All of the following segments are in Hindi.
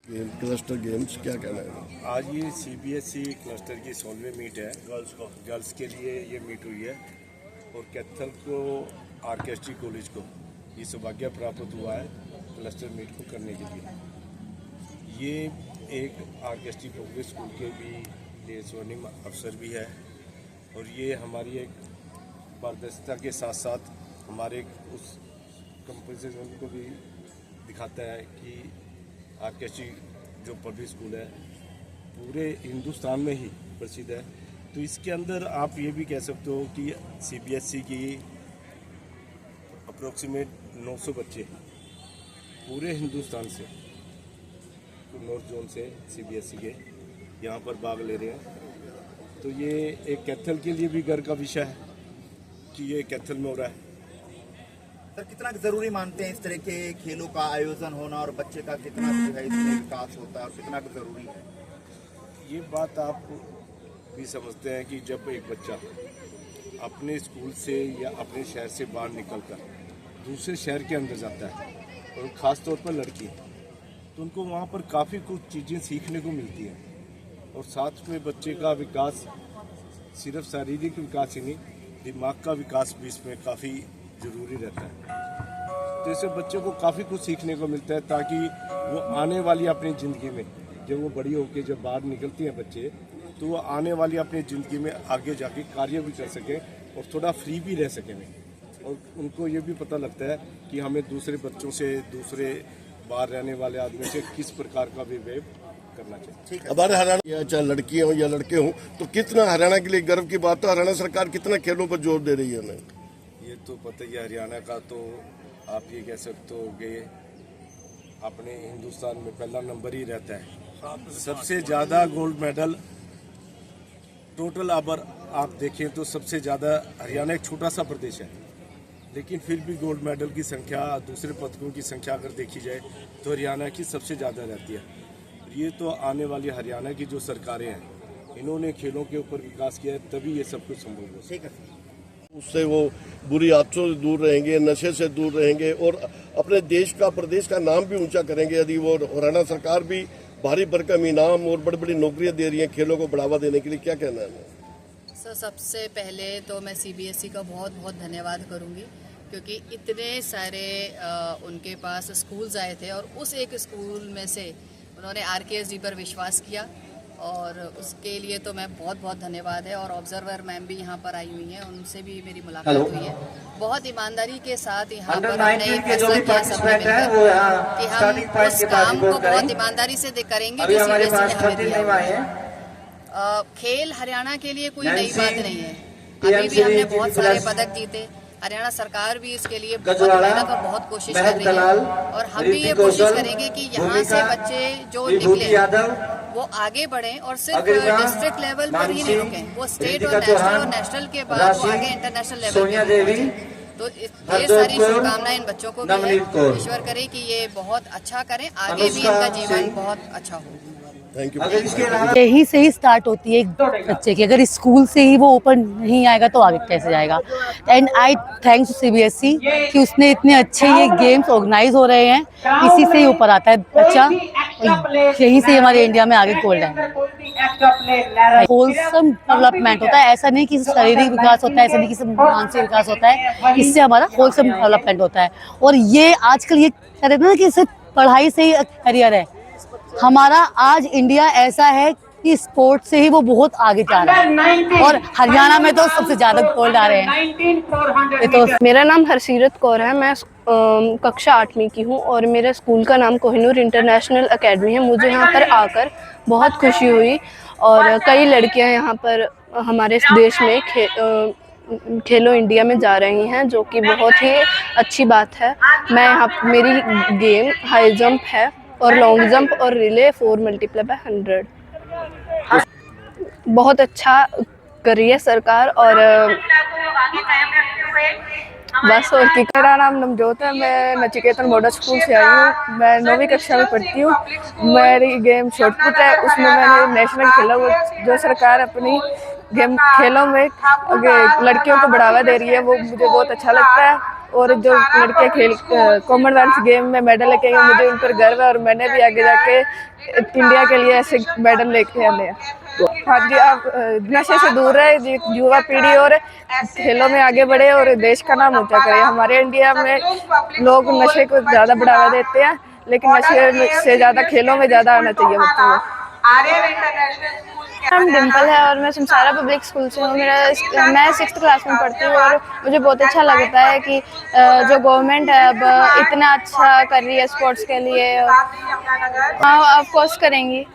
क्लस्टर गेम्स क्या कहना है? आज ये सीबीएसई क्लस्टर की 16वीं मीट है। गर्ल्स के लिए ये मीट हुई है और कैथल को आर्केस्ट्री कॉलेज को ये सौभाग्य प्राप्त हुआ है क्लस्टर मीट को करने के लिए। ये एक आर्केस्ट्री पब्लिक स्कूल के भी ये स्वर्णिम अवसर भी है और ये हमारी एक पारदर्शिता के साथ साथ हमारे उस कंपोजिशन को भी दिखाता है कि आर्केस्ट्री जो पब्लिक स्कूल है पूरे हिंदुस्तान में ही प्रसिद्ध है। तो इसके अंदर आप ये भी कह सकते हो कि सीबीएसई की अप्रोक्सीमेट 900 बच्चे पूरे हिंदुस्तान से नॉर्थ जोन से सीबीएसई के यहाँ पर भाग ले रहे हैं। तो ये एक कैथल के लिए भी गर्व का विषय है कि ये कैथल में हो रहा है। सर, कितना ज़रूरी मानते हैं इस तरह के खेलों का आयोजन होना और बच्चे का कितना जो है इसमें विकास होता है और कितना ज़रूरी है? ये बात आप भी समझते हैं कि जब एक बच्चा अपने स्कूल से या अपने शहर से बाहर निकलकर दूसरे शहर के अंदर जाता है और ख़ास तौर पर लड़की, तो उनको वहाँ पर काफ़ी कुछ चीज़ें सीखने को मिलती हैं और साथ में बच्चे का विकास सिर्फ शारीरिक विकास ही नहीं, दिमाग का विकास भी इसमें काफ़ी ज़रूरी रहता है। तो इससे बच्चों को काफ़ी कुछ सीखने को मिलता है ताकि वो आने वाली अपनी ज़िंदगी में जब वो बड़ी होकर जब बाहर निकलती हैं बच्चे, तो वो आने वाली अपनी ज़िंदगी में आगे जाके कार्य भी कर सकें और थोड़ा फ्री भी रह सकें और उनको ये भी पता लगता है कि हमें दूसरे बच्चों से, दूसरे बाहर रहने वाले आदमी से किस प्रकार का बिहेव करना चाहिए। हमारे हरियाणा चाहे लड़कियां हों या लड़के हों, तो कितना हरियाणा के लिए गर्व की बात है। हरियाणा सरकार कितना खेलों पर जोर दे रही है उन्हें। ये तो पता ही है हरियाणा का, तो आप ये कह सकते हो कि अपने हिंदुस्तान में पहला नंबर ही रहता है। सबसे ज़्यादा गोल्ड मेडल टोटल अगर आप देखें तो सबसे ज़्यादा हरियाणा एक छोटा सा प्रदेश है, लेकिन फिर भी गोल्ड मेडल की संख्या, दूसरे पदकों की संख्या अगर देखी जाए तो हरियाणा की सबसे ज़्यादा रहती है। ये तो आने वाली हरियाणा की जो सरकारें हैं, इन्होंने खेलों के ऊपर विकास किया है, तभी ये सब कुछ संभव हो। ठीक है। उससे वो बुरी आदतों से दूर रहेंगे, नशे से दूर रहेंगे और अपने देश का, प्रदेश का नाम भी ऊंचा करेंगे। यदि वो हरियाणा सरकार भी भारी भरकम इनाम और बड़ी बड़ी नौकरियां दे रही है खेलों को बढ़ावा देने के लिए, क्या कहना है? सर, सबसे पहले तो मैं सीबीएसई का बहुत बहुत धन्यवाद करूंगी क्योंकि इतने सारे उनके पास स्कूल्स आए थे और उस एक स्कूल में से उन्होंने आरकेएसडी पर विश्वास किया और उसके लिए तो मैं बहुत बहुत धन्यवाद है। और ऑब्जर्वर मैम भी यहाँ पर आई हुई हैं, उनसे भी मेरी मुलाकात हुई है। बहुत ईमानदारी के साथ यहाँ पर हमने एक फैसला किया सबने मिलकर कि हम उस काम को बहुत ईमानदारी से करेंगे जो सीबीएसई ने हमें दिया है। खेल हरियाणा के लिए कोई नई बात नहीं है, अभी भी हमने बहुत सारे पदक जीते। हरियाणा सरकार भी इसके लिए बहुत मेहनत और बहुत कोशिश कर रही है और हम भी ये कोशिश करेंगे कि यहाँ से बच्चे जो निकले वो आगे बढ़ें और सिर्फ डिस्ट्रिक्ट लेवल पर ही नहीं रुकें, वो स्टेट और नेशनल के बाद वो आगे इंटरनेशनल लेवल पे पहुंचे। तो ढेर सारी शुभकामनाएं इन बच्चों को भी है। ईश्वर करे कि ये बहुत अच्छा करें, आगे भी इनका जीवन बहुत अच्छा हो। Thank you. यही से ही स्टार्ट होती है एक बच्चे की। अगर स्कूल से ही वो ऊपर नहीं आएगा तो आगे कैसे जाएगा। And I thanks to CBSE कि उसने इतने अच्छे ये गेम्स ऑर्गेनाइज हो रहे हैं, इसी से ही ऊपर आता है बच्चा, यहीं से हमारे इंडिया में आगे गोल्ड है। होलसम डेवलपमेंट होता है, ऐसा नहीं कि शारीरिक विकास होता है, ऐसा नहीं कि मानसिक विकास होता है, इससे हमारा होलसम डेवलपमेंट होता है। और ये आजकल ये कहते हैं ना कि सिर्फ पढ़ाई से ही करियर है, हमारा आज इंडिया ऐसा है कि स्पोर्ट से ही वो बहुत आगे जा रहा है और हरियाणा में तो सबसे ज्यादा गोल्ड आ रहे हैं। तो मेरा नाम हरसीरत कौर है, मैं कक्षा 8वीं की हूँ और मेरे स्कूल का नाम कोहिनूर इंटरनेशनल एकेडमी है। मुझे यहाँ पर आकर बहुत खुशी हुई और कई लड़कियाँ यहाँ पर हमारे देश में खेलो इंडिया में जा रही हैं, जो कि बहुत ही अच्छी बात है। मैं यहाँ मेरी गेम हाई जंप है और लॉन्ग जंप और रिले 4x100। बहुत अच्छा कर रही है सरकार और बस। और मेरा नाम नवजोत है, मैं नचिकेतन मॉडल स्कूल से आई हूँ, मैं 9वीं कक्षा में पढ़ती हूँ। मेरी गेम शॉटपुट है, उसमें मैंने नेशनल खेला हुआ। जो सरकार अपनी गेम खेलों में लड़कियों को बढ़ावा दे रही है वो मुझे बहुत अच्छा लगता है। और जो लड़के कॉमनवेल्थ गेम में मेडल लेके गए, मुझे उन पर गर्व है और मैंने भी आगे जाके इंडिया के लिए ऐसे मेडल लेके आने हैं। हाँ जी, आप नशे से दूर रहे, युवा पीढ़ी और खेलों में आगे बढ़े और देश का नाम ऊंचा करे। हमारे इंडिया में लोग नशे को ज़्यादा बढ़ावा देते हैं, लेकिन नशे से ज़्यादा खेलों में ज़्यादा आना चाहिए बच्चों को। नाम डिम्पल है और मैं सिमसारा पब्लिक स्कूल से हूँ। मैं 6th क्लास में पढ़ती हूँ और मुझे बहुत अच्छा लगता है कि जो गवर्नमेंट है अब इतना अच्छा कर रही है स्पोर्ट्स के लिए। हाँ, ऑफ कोर्स करेंगी।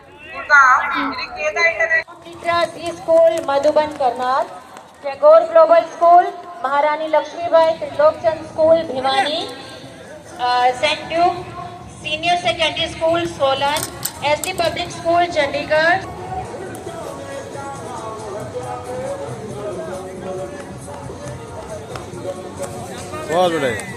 School Madhuban Karnal, Tagore global school, Maharani Lakshmibai Trilokchand school Bhiwani, saint duke senior secondary school Solan, SD public school Chandigarh. बहुत बढ़िया।